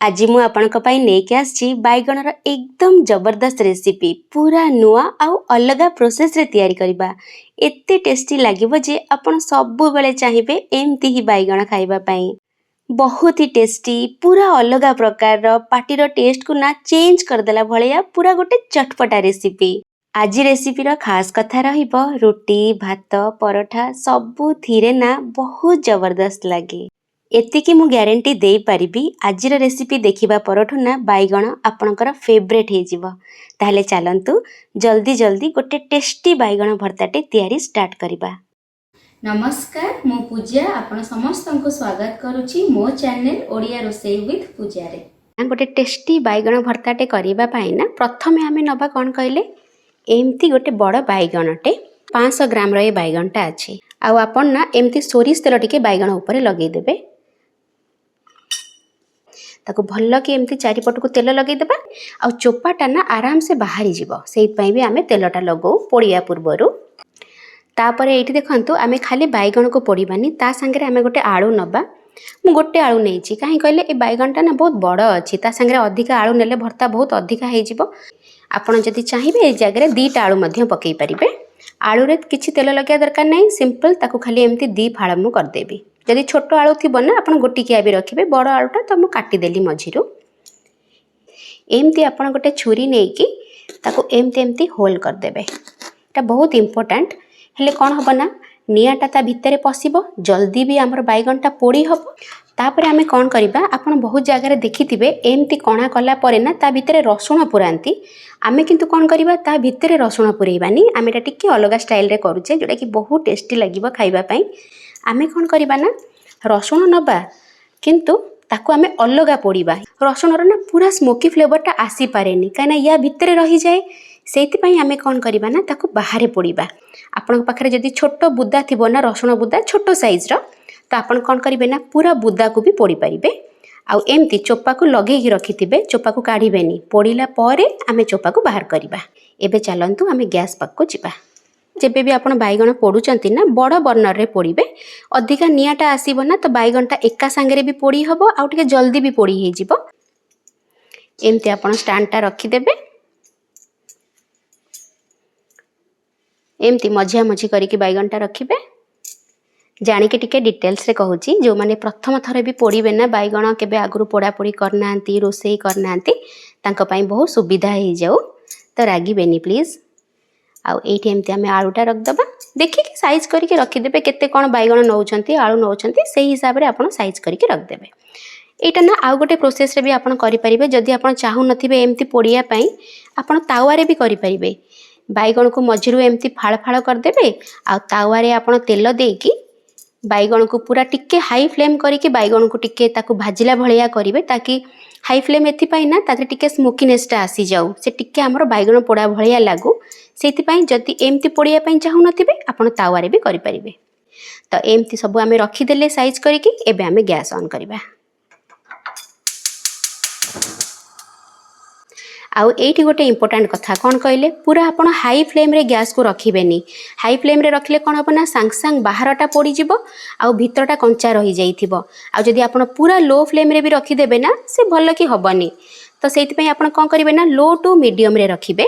आज मु आपनक पई लेके आछि बैगणर एकदम जबरदस्त रेसिपी पूरा नुआ आउ अलगा प्रोसेस रे तैयारी करबा। एते टेस्टी लागिबो जे आपण सबु बेले चाहिबे एमती ही बैगण खाइबा पई। बहुत ही टेस्टी पूरा अलगा प्रकार रो पार्टी रो टेस्ट को ना चेंज कर देला भलिया पूरा गोटे चटपटा रेसिपी। आज रेसिपी रो खास कथा रहिबो रोटी भात परोठा सबु थिरे ना बहुत जबरदस्त लागे। एतिकी मु ग्यारंटी दे पारिबी आज रेसिपी देखिबा परठु ना बैगण आपणकर फेवरेट हे जिवो। ताहले चलंतु जल्दी जल्दी गोटे टेस्टी बैगण भर्ताटे तैयारी स्टार्ट करिबा। नमस्कार मो पूजा आपण समस्त को स्वागत करूची मो चैनल ओडिया रोसई विथ पूजा रे। गोटे टेस्टी बैगण भर्ताटे करिबा पाई ना प्रथमे आमे नबा कोन कहले एमती गोटे बड़ बैगणटे 500 ग्राम रे बैगणटा अछि। आ आपण ना एमती सोरिस तेल टिके बैगण ऊपर लगेई देबे। ताको भल्ल कि एमती चारिपट को तेल लगे देबा आ चोपाटा ना आराम से बाहरी जीवो सेहि पई भी आमे तेलटा लगो पोड़िया पूर्वरु। तापरे एठी देखंतु आमे खाली बैगण को पोड़ीबानी ता संगे आमे गोटे आलू नबा। मु गोटे आलू नेइची काहे कहले ए बैगणटा ना बहुत बड़ अछि ता संगे अधिक आलू नेले भर्ता बहुत अधिक हे जीवो। आपण जदि चाहिबे ए जगह दीटा आलू मध्य पकई परिबे। आलू रे किछि तेल लगे दरकार नै सिंपल ताको खाली एमती दी फाळ मु कर देबी। जदि छोट आलू थी ना आप गोटिकिया भी रखिए बड़ आलूटा तो मुझे काटिदेली मझीरू एमती आप गोटे छुरी नहीं कि एमती एमती होल करदेवे। এটা बहुत इम्पोर्टेंट हेले कौन हम ना निआटा ता भितर पशिबो जल्दी भी आमर बैगणटा पोड़ी हम। तापर आमे कौन करबा आपण बहुत जगह देखिथिबे एमती कणा कला परे ना ता भितर रसुण पुरांती। आमे किंतु कौन करबा ता भितर रसुण पुरेबानी आमे एटा टिके अलग स्टाइल रे करूचे जोटा कि बहुत टेस्टी लागिबो खाइबा पई। आमे कौन करबा ना रसुण नबा किंतु ताको आमे अलगा पोड़ीबा। रसुण रो ना पूरा स्मोकी फ्लेवरटा आसी पारेनी काइना या भितर रही जाए सेति पई आमे कौन करबा ना ताको बाहरे पोड़ीबा। आपन पाखरे जदि छोटो बुदा थिबो ना रसुण बुदा छोटो साइज रो तो आपन कौन करिवे ना पूरा बुदा को भी पोड़ी परिबे। आउ एमती चोपा को लगे ही रखिथिबे चोपा को काढिबेनी पोड़ीला परे आमे चोपा को बाहर करबा। एबे चलंतु आमे गैस पाक को जिबा। जेबे भी आपण बैगण पोड़ुचंती ना बड़ बर्नर रे पोड़ीबे अधिका निआटा आसीबो ना तो बैगणटा एका संगे भी पोड़ी हबो आउ टिके जल्दी भी पोड़ी हे जिवो। एमती आपण स्टैंडटा रखी देबे एमती मझिया मझी करके बैगणटा रखिबे। जानिके टिके डिटेल्स रे कहूची जो माने प्रथम थरे भी पोड़ीबे ना बैगण केबे आगुरु पोड़ा पोड़ी करनांती रोसई करनांती तांको पई बहुत सुविधा हे जाऊ तो रागिबेनी प्लीज। आउ एठी एमती आमे आलूटा रखदबा देखिए साइज करके रखिदेबे केते कोन बैगण नौचंती आलू नौचंती सेही हिसाब रे आपण साइज करके रखदेबे। एटा ना आउ गोटे प्रोसेस रे भी आपण करि परिबे जदि आपण चाहू नथिबे एमती पोड़िया पई आपण तावा रे भी करि परिबे। बैगण को मझिरु एमती फाळ फाळ करदेबे आ तावा रे आपण तेल देकी बैगण को पूरा टिके हाई फ्लेम करके बैगण को टिके ताको भाजिला भलिया करिवे ताकि हाई फ्लेम एथि पई ना ताते टिके स्मोकीनेसटा आसी जाऊ से टिके हमर बैगण पोड़ा भलिया लागू सेति पई जदि एमती पोड़िया पई चाहू नथिबे आपण तावा रे भी करि परिबे। तो एमती सब आमे रखी देले साइज करके एबे आमे गैस ऑन करबा। आउ एठी गोटे इम्पोर्टेंट कथा कौन कहले पूरा आपण हाई फ्लेम रे गैस को रखिबेनी। हाई फ्लेम रे रखले कौन हम ना सांग सांग बाहरटा पोड़ी जिवो आउ भितरटा कंचा रही जाइथिबो। आउ जदि आपण पूरा लो फ्लेम रे भी रखी देबे ना से भल कि हबनी तो सेति पई आपण कोन करिवे ना लो टू मीडियम रे रखिबे।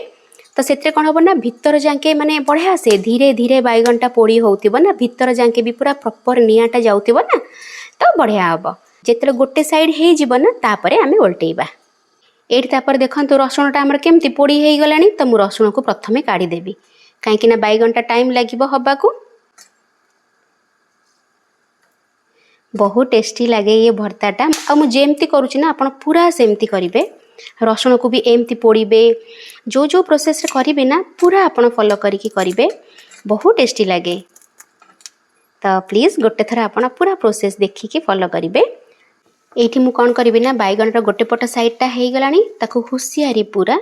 तो सेत्रे कौन हम ना भितर जाके माने बढ़िया से धीरे धीरे बैगणटा पोड़ी होउथिबो ना भितर जाके भी पूरा प्रॉपर निआटा जाउथिबो ना तो बढ़िया हबो। जेतले गोटे साइड हे जिवो ना तापरे आमे उल्टेइबा। एठी तापर देखंतु रसुणटा हमर केमती पोड़ी हे गलानी तो मु रसुण को प्रथमे काढी देबी काहे कि ना बैगणटा टाइम लागिबो हबाकू। बहुत टेस्टी लगे ये भर्ताटा आ मु जेमती करूची ना आपण पूरा सेमती करिवे। रसुण को भी एमती पोड़ीबे जो जो प्रोसेस रे करिवे ना पूरा आपण फॉलो करके करिवे बहुत टेस्टी लगे। तो प्लीज गोटे थरा आपण पूरा प्रोसेस देखिके फॉलो करिवे। एठी मु कोन करिवे ना बैगणर गोटे पट साइडटा हे गलानी ताको हुसियारी पूरा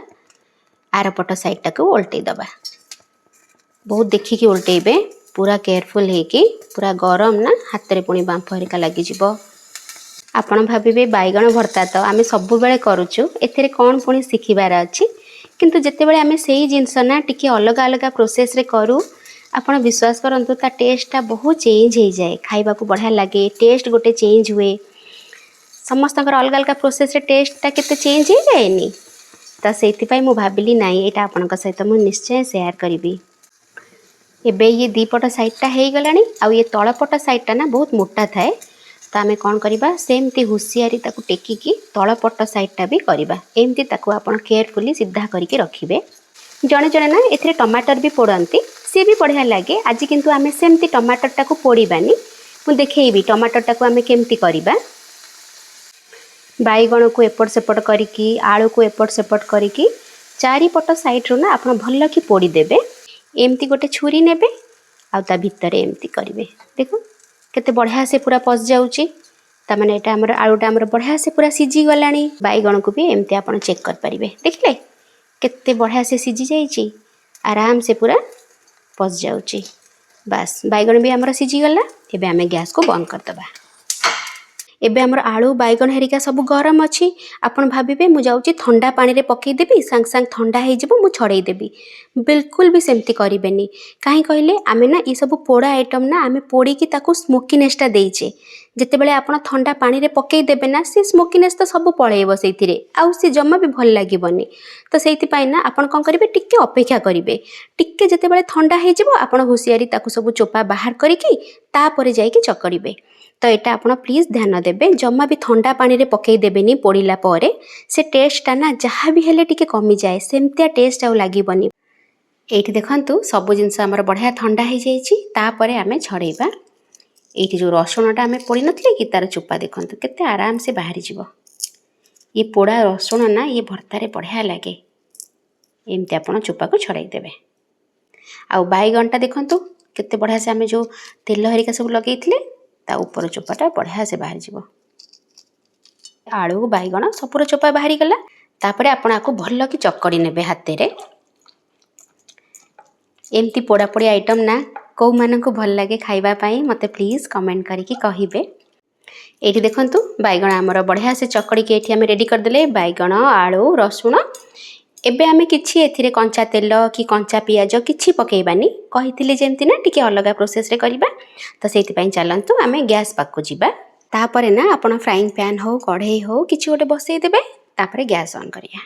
आर पट साइडटा को उल्टे दबा। बहुत देखिके उल्टेबे पूरा केयरफुल हे कि पूरा गरम ना हाथ रे पुणी बांफ हरिका लागि जिवो। आपण भाबिबे बैगण भर्ता तो आमे सबु बेले करूछु एथिरे कोन पुणी सिखिबार अछि किंतु जते बेले आमे सेही जिंस ना टिके अलग अलग प्रोसेस रे करू आपण विश्वास करंतु ता टेस्टटा बहुत चेंज हे जाए खाइबा को बढ़िया लागे टेस्ट गोटे चेंज हुए ସମସ୍ତଙ୍କର ଅଲଗା ଅଲଗା ପ୍ରୋସେସ୍ରେ ଟେଷ୍ଟଟା କେତେ ଚେଞ୍ଜ ହେଇଯାଏନି। ତ ସେଇଥିପାଇଁ ମୁଁ ଭାବିଲି ନାଇଁ ଏଇଟା ଆପଣଙ୍କ ସହିତ ମୁଁ ନିଶ୍ଚୟ ସେୟାର କରିବି। ଏବେ ଇଏ ଦୁଇପଟ ସାଇଡ଼୍ଟା ହେଇଗଲାଣି। ଆଉ ଇଏ ତଳପଟ ସାଇଡ଼୍ଟା ନା ବହୁତ ମୋଟା ଥାଏ। ତ ଆମେ କ'ଣ କରିବା, ସେମିତି ହୁସିଆରି ତାକୁ ଟେକିକି ତଳପଟ ସାଇଡ଼୍ଟା ବି କରିବା। ଏମିତି ତାକୁ ଆପଣ କେୟାରଫୁଲି ସିଧା କରିକି ରଖିବେ। ଜଣେ ଜଣେ ନା ଏଥିରେ ଟମାଟର ବି ପୋଡ଼ନ୍ତି, ସିଏ ବି ବଢ଼ିଆ ଲାଗେ। ଆଜି କିନ୍ତୁ ଆମେ ସେମିତି ଟମାଟରଟାକୁ ପୋଡ଼ିବାନି। ମୁଁ ଦେଖେଇବି ଟମାଟରଟାକୁ ଆମେ କେମିତି କରିବା। ବାଇଗଣକୁ ଏପଟ ସେପଟ କରିକି, ଆଳୁକୁ ଏପଟ ସେପଟ କରିକି ଚାରିପଟ ସାଇଡ଼୍ରୁ ନା ଆପଣ ଭଲ କି ପୋଡ଼ିଦେବେ। ଏମିତି ଗୋଟେ ଛୁରୀ ନେବେ ଆଉ ତା ଭିତରେ ଏମିତି କରିବେ। ଦେଖ କେତେ ବଢ଼ିଆ ସେ ପୁରା ପଶି ଯାଉଛି। ତାମାନେ ଏଇଟା ଆମର ଆଳୁଟା ଆମର ବଢ଼ିଆ ସେ ପୁରା ସିଝିଗଲାଣି। ବାଇଗଣକୁ ବି ଏମିତି ଆପଣ ଚେକ୍ କରିପାରିବେ। ଦେଖିଲେ କେତେ ବଢ଼ିଆ ସେ ସିଝି ଯାଇଛି, ଆରାମ ସେ ପୁରା ପଶି ଯାଉଛି। ବାସ୍ ବାଇଗଣ ବି ଆମର ସିଝିଗଲା। ଏବେ ଆମେ ଗ୍ୟାସ୍କୁ ବନ୍ଦ କରିଦେବା। ଏବେ ଆମର ଆଳୁ ବାଇଗଣ ହେରିକା ସବୁ ଗରମ ଅଛି। ଆପଣ ଭାବିବେ ମୁଁ ଯାଉଛି ଥଣ୍ଡା ପାଣିରେ ପକାଇଦେବି, ସାଙ୍ଗେ ସାଙ୍ଗେ ଥଣ୍ଡା ହେଇଯିବ, ମୁଁ ଛଡ଼େଇଦେବି। ବିଲକୁଲ ବି ସେମିତି କରିବେନି। କାହିଁ କହିଲେ, ଆମେ ନା ଏସବୁ ପୋଡ଼ା ଆଇଟମ୍ ନା ଆମେ ପୋଡ଼ିକି ତାକୁ ସ୍ମୋକିନେସ୍ଟା ଦେଇଛେ। ଯେତେବେଳେ ଆପଣ ଥଣ୍ଡା ପାଣିରେ ପକାଇଦେବେ ନା, ସେ ସ୍ମୋକିନେସ୍ ତ ସବୁ ପଳେଇବ ସେଇଥିରେ, ଆଉ ସେ ଜମା ବି ଭଲ ଲାଗିବନି। ତ ସେଇଥିପାଇଁ ନା ଆପଣ କ'ଣ କରିବେ, ଟିକେ ଅପେକ୍ଷା କରିବେ। ଟିକେ ଯେତେବେଳେ ଥଣ୍ଡା ହେଇଯିବ ଆପଣ ହୁସିଆରି ତାକୁ ସବୁ ଚୋପା ବାହାର କରିକି ତାପରେ ଯାଇକି ଚକଡ଼ିବେ। ତ ଏଇଟା ଆପଣ ପ୍ଲିଜ୍ ଧ୍ୟାନ ଦେବେ। ଜମା ବି ଥଣ୍ଡା ପାଣିରେ ପକାଇ ଦେବେନି ପୋଡ଼ିଲା ପରେ। ସେ ଟେଷ୍ଟଟା ନା ଯାହା ବି ହେଲେ ଟିକେ କମିଯାଏ, ସେମିତିଆ ଟେଷ୍ଟ ଆଉ ଲାଗିବନି। ଏଇଠି ଦେଖନ୍ତୁ ସବୁ ଜିନିଷ ଆମର ବଢ଼ିଆ ଥଣ୍ଡା ହେଇଯାଇଛି। ତାପରେ ଆମେ ଛଡ଼େଇବା। ଏଇଠି ଯେଉଁ ରସୁଣଟା ଆମେ ପୋଡ଼ି ନଥିଲେ କି, ତାର ଚୋପା ଦେଖନ୍ତୁ କେତେ ଆରାମସେ ବାହାରିଯିବ। ଇଏ ପୋଡ଼ା ରସୁଣ ନା ଇଏ ଭର୍ତ୍ତାରେ ବଢ଼ିଆ ଲାଗେ। ଏମିତି ଆପଣ ଚୋପାକୁ ଛଡ଼େଇ ଦେବେ। ଆଉ ବାଇଗଣଟା ଦେଖନ୍ତୁ କେତେ ବଢ଼ିଆ ସେ ଆମେ ଯେଉଁ ତେଲ ହେରିକା ସବୁ ଲଗେଇଥିଲେ ତା ଉପର ଚୋପାଟା ବଢ଼ିଆ ସେ ବାହାରିଯିବ। ଆଳୁ ବାଇଗଣ ସବୁର ଚୋପା ବାହାରିଗଲା। ତାପରେ ଆପଣ ଆକୁ ଭଲ କି ଚକଡ଼ି ନେବେ ହାତରେ। ଏମିତି ପୋଡ଼ାପୋଡ଼ି ଆଇଟମ୍ ନା କେଉଁମାନଙ୍କୁ ଭଲ ଲାଗେ ଖାଇବା ପାଇଁ ମୋତେ ପ୍ଲିଜ୍ କମେଣ୍ଟ କରିକି କହିବେ। ଏଇଠି ଦେଖନ୍ତୁ ବାଇଗଣ ଆମର ବଢ଼ିଆ ସେ ଚକଡ଼ିକି ଏଠି ଆମେ ରେଡ଼ି କରିଦେଲେ। ବାଇଗଣ ଆଳୁ ରସୁଣ। ଏବେ ଆମେ କିଛି ଏଥିରେ କଞ୍ଚା ତେଲ କି କଞ୍ଚା ପିଆଜ କିଛି ପକାଇବାନି। କହିଥିଲି ଯେମିତି ନା ଟିକେ ଅଲଗା ପ୍ରୋସେସ୍ରେ କରିବା। ତ ସେଇଥିପାଇଁ ଚାଲନ୍ତୁ ଆମେ ଗ୍ୟାସ୍ ପାଖକୁ ଯିବା। ତାପରେ ନା ଆପଣ ଫ୍ରାଇଂ ପ୍ୟାନ୍ ହେଉ କଢ଼େଇ ହେଉ କିଛି ଗୋଟେ ବସେଇ ଦେବେ। ତାପରେ ଗ୍ୟାସ୍ ଅନ୍ କରିବା।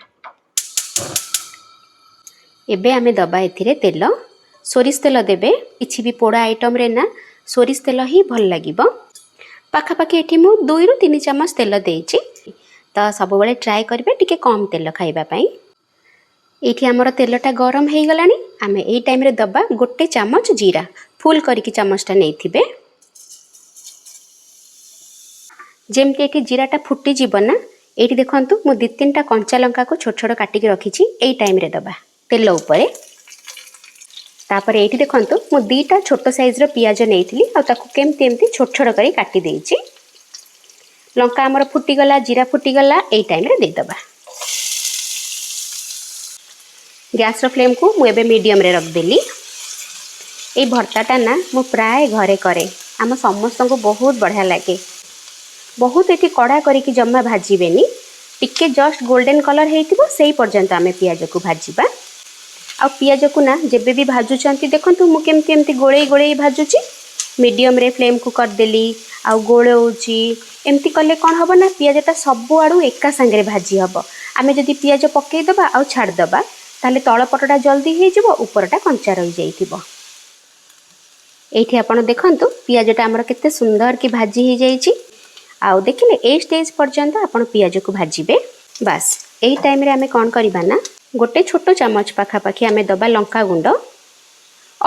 ଏବେ ଆମେ ଦେବା ଏଥିରେ ତେଲ। ସୋରିଷ ତେଲ ଦେବେ। କିଛି ବି ପୋଡ଼ା ଆଇଟମ୍ରେ ନା ସୋରିଷ ତେଲ ହିଁ ଭଲ ଲାଗିବ। ପାଖାପାଖି ଏଠି ମୁଁ 2ରୁ 3 ଚାମଚ ତେଲ ଦେଇଛି। ତ ସବୁବେଳେ ଟ୍ରାଏ କରିବେ ଟିକେ କମ୍ ତେଲ ଖାଇବା ପାଇଁ। ଏଇଠି ଆମର ତେଲଟା ଗରମ ହେଇଗଲାଣି। ଆମେ ଏଇ ଟାଇମ୍ରେ ଦେବା 1 ଚାମଚ ଜିରା। ଫୁଲ୍ କରିକି ଚାମଚଟା ନେଇଥିବେ। ଯେମିତି ଏଠି ଜିରାଟା ଫୁଟିଯିବ ନା, ଏଇଠି ଦେଖନ୍ତୁ ମୁଁ 2-3ଟା କଞ୍ଚା ଲଙ୍କାକୁ ଛୋଟ ଛୋଟ କାଟିକି ରଖିଛି। ଏଇ ଟାଇମ୍ରେ ଦେବା ତେଲ ଉପରେ। ତାପରେ ଏଇଠି ଦେଖନ୍ତୁ ମୁଁ 2ଟା ଛୋଟ ସାଇଜ୍ର ପିଆଜ ନେଇଥିଲି ଆଉ ତାକୁ କେମିତି ଏମିତି ଛୋଟ ଛୋଟ କରି କାଟି ଦେଇଛି। ଲଙ୍କା ଆମର ଫୁଟିଗଲା, ଜିରା ଫୁଟିଗଲା। ଏଇ ଟାଇମ୍ରେ ଦେଇଦେବା। ଗ୍ୟାସ୍ର ଫ୍ଲେମ୍କୁ ମୁଁ ଏବେ ମିଡ଼ିୟମ୍ରେ ରଖିଦେଲି। ଏଇ ଭର୍ତ୍ତାଟା ନା ମୁଁ ପ୍ରାୟ ଘରେ କରେ। ଆମ ସମସ୍ତଙ୍କୁ ବହୁତ ବଢ଼ିଆ ଲାଗେ। ବହୁତ ଏଠି କଡ଼ା କରିକି ଜମା ଭାଜିବେନି। ଟିକେ ଜଷ୍ଟ ଗୋଲ୍ଡେନ୍ କଲର୍ ହେଇଥିବ ସେଇ ପର୍ଯ୍ୟନ୍ତ ଆମେ ପିଆଜକୁ ଭାଜିବା। ଆଉ ପିଆଜକୁ ନା ଯେବେ ବି ଭାଜୁଛନ୍ତି ଦେଖନ୍ତୁ ମୁଁ କେମିତି ଏମିତି ଗୋଳେଇ ଗୋଳେଇ ଭାଜୁଛି। ମିଡ଼ିୟମ୍ରେ ଫ୍ଲେମ୍କୁ କରିଦେଲି ଆଉ ଗୋଳଉଛି। ଏମିତି କଲେ କ'ଣ ହେବ ନା ପିଆଜଟା ସବୁଆଡ଼ୁ ଏକା ସାଙ୍ଗରେ ଭାଜି ହେବ। ଆମେ ଯଦି ପିଆଜ ପକାଇଦେବା ଆଉ ଛାଡ଼ିଦେବା ତାହେଲେ ତଳପଟଟା ଜଲ୍ଦି ହେଇଯିବ, ଉପରଟା କଞ୍ଚା ରହିଯାଇଥିବ। ଏଇଠି ଆପଣ ଦେଖନ୍ତୁ ପିଆଜଟା ଆମର କେତେ ସୁନ୍ଦର କି ଭାଜି ହେଇଯାଇଛି। ଆଉ ଦେଖିଲେ ଏଇ ଷ୍ଟେଜ୍ ପର୍ଯ୍ୟନ୍ତ ଆପଣ ପିଆଜକୁ ଭାଜିବେ। ବାସ୍ ଏଇ ଟାଇମ୍ରେ ଆମେ କ'ଣ କରିବା ନା 1 ଛୋଟ ଚାମଚ ପାଖାପାଖି ଆମେ ଦେବା ଲଙ୍କାଗୁଣ୍ଡ।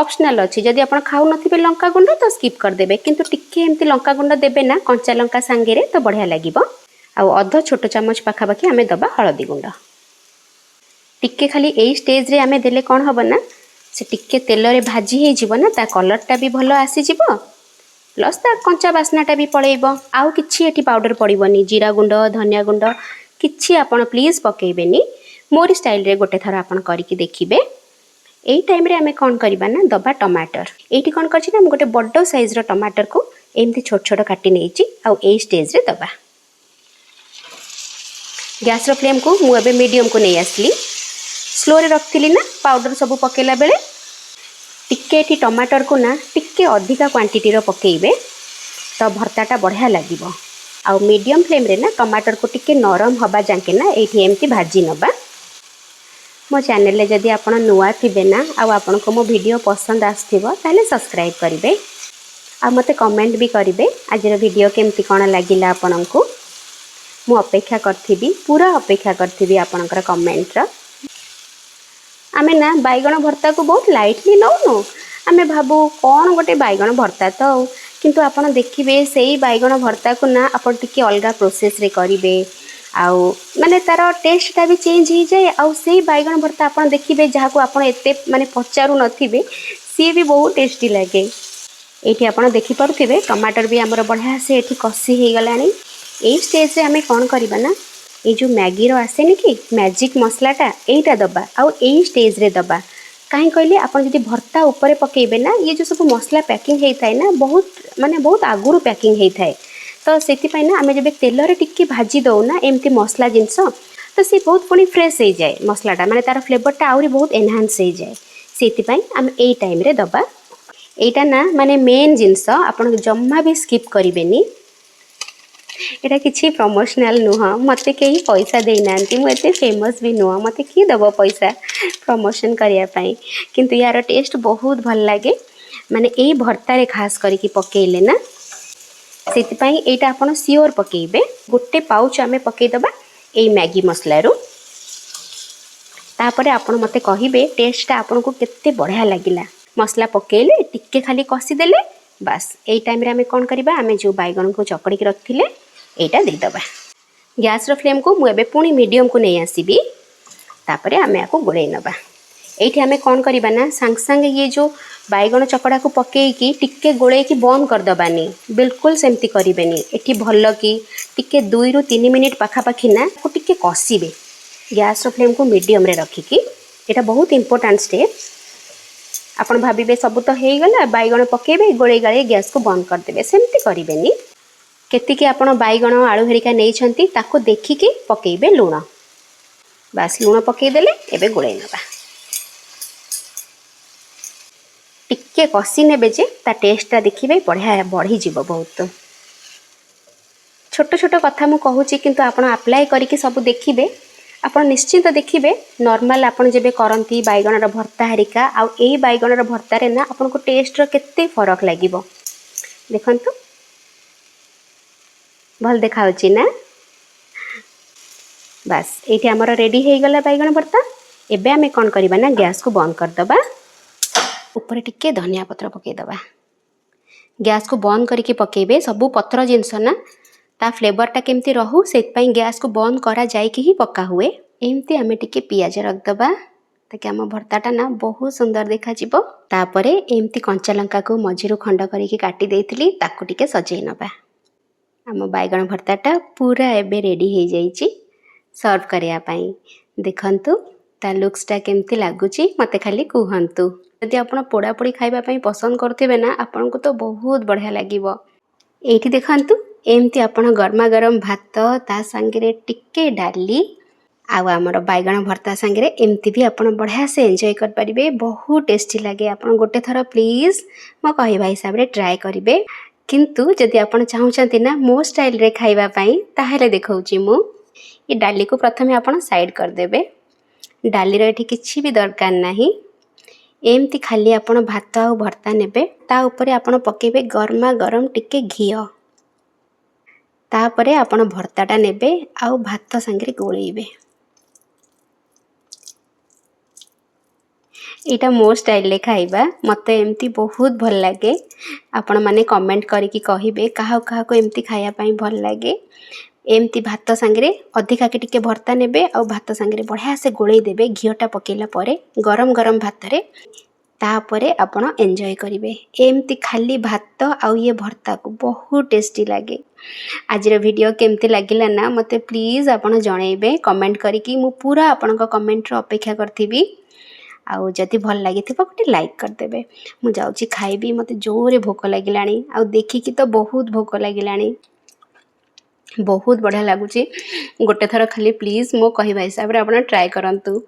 ଅପସନାଲ୍ ଅଛି, ଯଦି ଆପଣ ଖାଉନଥିବେ ଲଙ୍କାଗୁଣ୍ଡ ତ ସ୍କିପ୍ କରିଦେବେ। କିନ୍ତୁ ଟିକେ ଏମିତି ଲଙ୍କାଗୁଣ୍ଡ ଦେବେ ନା କଞ୍ଚା ଲଙ୍କା ସାଙ୍ଗରେ ତ ବଢ଼ିଆ ଲାଗିବ। ଆଉ ଅଧ ଛୋଟ ଚାମଚ ପାଖାପାଖି ଆମେ ଦେବା ହଳଦୀ ଗୁଣ୍ଡ। ଟିକେ ଖାଲି ଏଇ ଷ୍ଟେଜ୍ରେ ଆମେ ଦେଲେ କ'ଣ ହେବ ନା ସେ ଟିକେ ତେଲରେ ଭାଜି ହେଇଯିବ ନା, ତା କଲର୍ଟା ବି ଭଲ ଆସିଯିବ। ପ୍ଲସ୍ ତା କଞ୍ଚା ବାସ୍ନାଟା ବି ପଳେଇବ। ଆଉ କିଛି ଏଠି ପାଉଡ଼ର ପଡ଼ିବନି। ଜିରା ଗୁଣ୍ଡ ଧନିଆ ଗୁଣ୍ଡ କିଛି ଆପଣ ପ୍ଲିଜ୍ ପକାଇବେନି। ମୋରି ଷ୍ଟାଇଲ୍ରେ ଗୋଟେ ଥର ଆପଣ କରିକି ଦେଖିବେ। ଏଇ ଟାଇମ୍ରେ ଆମେ କ'ଣ କରିବା ନା ଦେବା ଟମାଟର। ଏଇଠି କ'ଣ କରିଛି ନା ମୁଁ ଗୋଟେ ବଡ଼ ସାଇଜ୍ର ଟମାଟରକୁ ଏମିତି ଛୋଟ ଛୋଟ କାଟି ନେଇଛି ଆଉ ଏଇ ଷ୍ଟେଜ୍ରେ ଦେବା। ଗ୍ୟାସ୍ର ଫ୍ଲେମ୍କୁ ମୁଁ ଏବେ ମିଡ଼ିୟମ୍କୁ ନେଇ ଆସିଲି। ସ୍ଲୋରେ ରଖିଥିଲି ନା ପାଉଡ଼ର ସବୁ ପକାଇଲା ବେଳେ। ଟିକେ ଏଠି ଟମାଟରକୁ ନା ଟିକେ ଅଧିକା କ୍ୱାଣ୍ଟିଟିର ପକାଇବେ ତ ଭର୍ତ୍ତାଟା ବଢ଼ିଆ ଲାଗିବ। आउ मीडियम फ्लेम रे ना टमाटर को टिके नरम हवा जाके ना एठी एमती भाजी नबा। मो चैनल रे जदि आपण नुआ थिबे ना आउ आपण को मो वीडियो पसंद आस्थिबो ताले सब्सक्राइब करिवे आ मते कमेंट भी करिवे आजिर वीडियो केमती कोन लागिला आपनकु। मु अपेक्षा करथिबी पूरा अपेक्षा करथिबी आपनकर कमेंट रा। आमे ना बैगण भर्ता को बहुत लाइटली नौनु आमे भाबू कौन गोटे बैगण भर्ता तो किंतु आपण देखिबे सेही बैगण भर्ता को ना आपण टिके अलगा प्रोसेस रे करिवे आउ माने तार टेस्टटा भी चेंज हो जाए आउ सेही बैगण भर्ता आपण देखिबे जहा को आपण एते माने पचारू नथिबे सी भी बहुत टेस्टी लागे। एठी आपण देखि परुथिबे टमाटर भी हमर बढ़िया से एठी कसी हे गलानी। ए स्टेज रे हमें कोन करबा ना ये जो मैगी रो आसेनी कि मैजिक मसलाटा एटा दबा आउ ए स्टेज रे दबा कहीं कहले आपण जदि भर्ता ऊपर पकेबे ना ये जो सब मसला पैकिंग हे थाए ना बहुत माने बहुत आगुरु पैकिंग हे थाए तो सेति पय ना आमे जबे तेल रे टिक्की भाजी दो ना एमती मसला जिंस तो सी बहुत पुनी फ्रेश हे जाए मसलाटा माने तार फ्लेवरटा आउरी बहुत एनहांस हे जाए सेति पय आमे ए टाइम रे दबा। एटा ना माने मेन जिंस आपण जम्मा भी स्किप करिवेनी। एटा किछि प्रमोशनल नुह मते केही पैसा देइनांती मु एते फेमस भी नुह मते की दबो पैसा प्रमोशन करिया पई किंतु यार टेस्ट बहुत भल लागे माने एई भर्ता रे खास करिकि पकेइले ना सेति पई एटा आपण सियोर पकेइबे। गोटे पाउच आमे पकेइ दबा एई मैगी मसला रो तापरे आपण मते कहिबे टेस्टटा आपण को केते बढ़िया लागिला। मसला पकेइले टिक्के खाली कसी देले बस एई टाइम रे आमे कोन करबा आमे जो बैगन को चकड़ी के रखथिले एटा दे दबा। गैस रो फ्लेम को मु एबे पुनी मीडियम को नै आसीबी तापरे आमे आको गोळै नबा। एठी आमे कोन करबा ना संग संग ये जो बैगन चकड़ा को पकेई की टिक्के गोळै की बंद कर दबानी बिल्कुल सेमती करिवेनी। एठी भल्लो की टिक्के 2 रु 3 मिनिट पाखा पाखी ना को टिक्के कसीबे गैस रो फ्लेम को मीडियम रे रखी की एटा बहुत इंपोर्टेंट स्टेप। आपण भाबिबे सब तो हे गला बैगन पकेबे गोळै गाळे गैस को बंद कर देबे सेमती करिवेनी। केतिके आपण बैगण आलू हेरिका नहीं छंती ताको देखिके पकेइबे लूण बस लूण पकई देले एबे गोळै नबा। टिक्के कसी नेबे जे ता टेस्टटा देखिबे बढ़िया बढ़ी जीवो बहुत। छोट छोट कथा मु कहूची किंतु आपण अप्लाई करिके सब देखिबे आपण निश्चित देखिबे नॉर्मल आपण जेबे करंती बैगण र भर्ता हेरिका आ एई बैगण र भर्ता रे ना आपण को टेस्ट रो केते फरक लागिवो देखंतु भल देखा ना। बस ये आमर रेडी हो गला बैगण भर्ता। एबे आमे कौन करबा ना गैस को बंद कर दबा ऊपर टिके धनिया पत्र पकई दबा। गैस को बंद करके पकेबे सबु पत्र जिनस ना ता फ्लेवरटा केमती रहू सेत पई गैस को बंद करा जाय कि ही पक्का हुए। एमती आमे टिके पियाज रख दबा ताकि आम भर्ताटा ना बहुत सुंदर देखा जिवो। तापरे एमती कंचा लंका को मझिरु खंड करके काटी देइथिली ताकू टिके सजै नबा। आम बैगण भर्ताटा पूरा एबे रेडी हो जाइए सर्व करिया पाई। देखंतु ता लुक्सटा केमती लागुची मते खाली कहंतु। यदि आपण पोड़ा पोड़ी खाइबा पई पसंद करथिबे ना आपण को तो बहुत बढ़िया लागिवो। एठी देखंतु एमती आपण गरमा गरम भात ता संगे टिके डाली आउ आमर बैगण भर्ता संगे एमती भी आपण बढ़िया से एंजॉय कर परिबे बहुत टेस्टी लागे। आपण गोटे थर प्लीज मो कहबा हिसाब रे ट्राई करिवे किंतु जदि आपण चाहूचंती ना मो स्टाइल रे खाइबा पई ताहेले देखौची मु ये डाली को प्रथमे आपण साइड कर देबे। डाली रे एठी किछि भी दरकार नाही एमती खाली आपण भात आ भर्ता नेबे ता ऊपर आपण पकेबे गरमा गरम टिके घियो तापरे आपण भर्ताटा नेबे आ भात संगे गोळैबे। एटा मो स्टाइल ले खाइबा मते एमती बहुत भल लागे। आपण माने कमेंट करिकि कहिबे काहा काहा को एमती खाया पई भल लागे। एमती भात संगे अधिका के टिके भर्ता नेबे आ भात संगे बढ़िया से गोळै देबे घियोटा पकेला परे गरम गरम भात रे तापरे आपण एंजॉय करिवे। एमती खाली भात आ ये भर्ता को बहुत टेस्टी लागे। आजिर वीडियो केमती लागिला ना मते प्लीज आपण जणैबे कमेंट करिकि मु पूरा आपण को कमेंट रो अपेक्षा करथिबी। आउ जदि भल लगी गोटे लाइक करदेवे। मु जाउची खाइबी मते जोरे भोक लागिलाणी आउ देखिकी तो बहुत भोक लागिलाणी बहुत बढ़िया लगुच। गोटे थर खाली प्लीज मो कहवा हिसाब रे आपण ट्राई करंतु।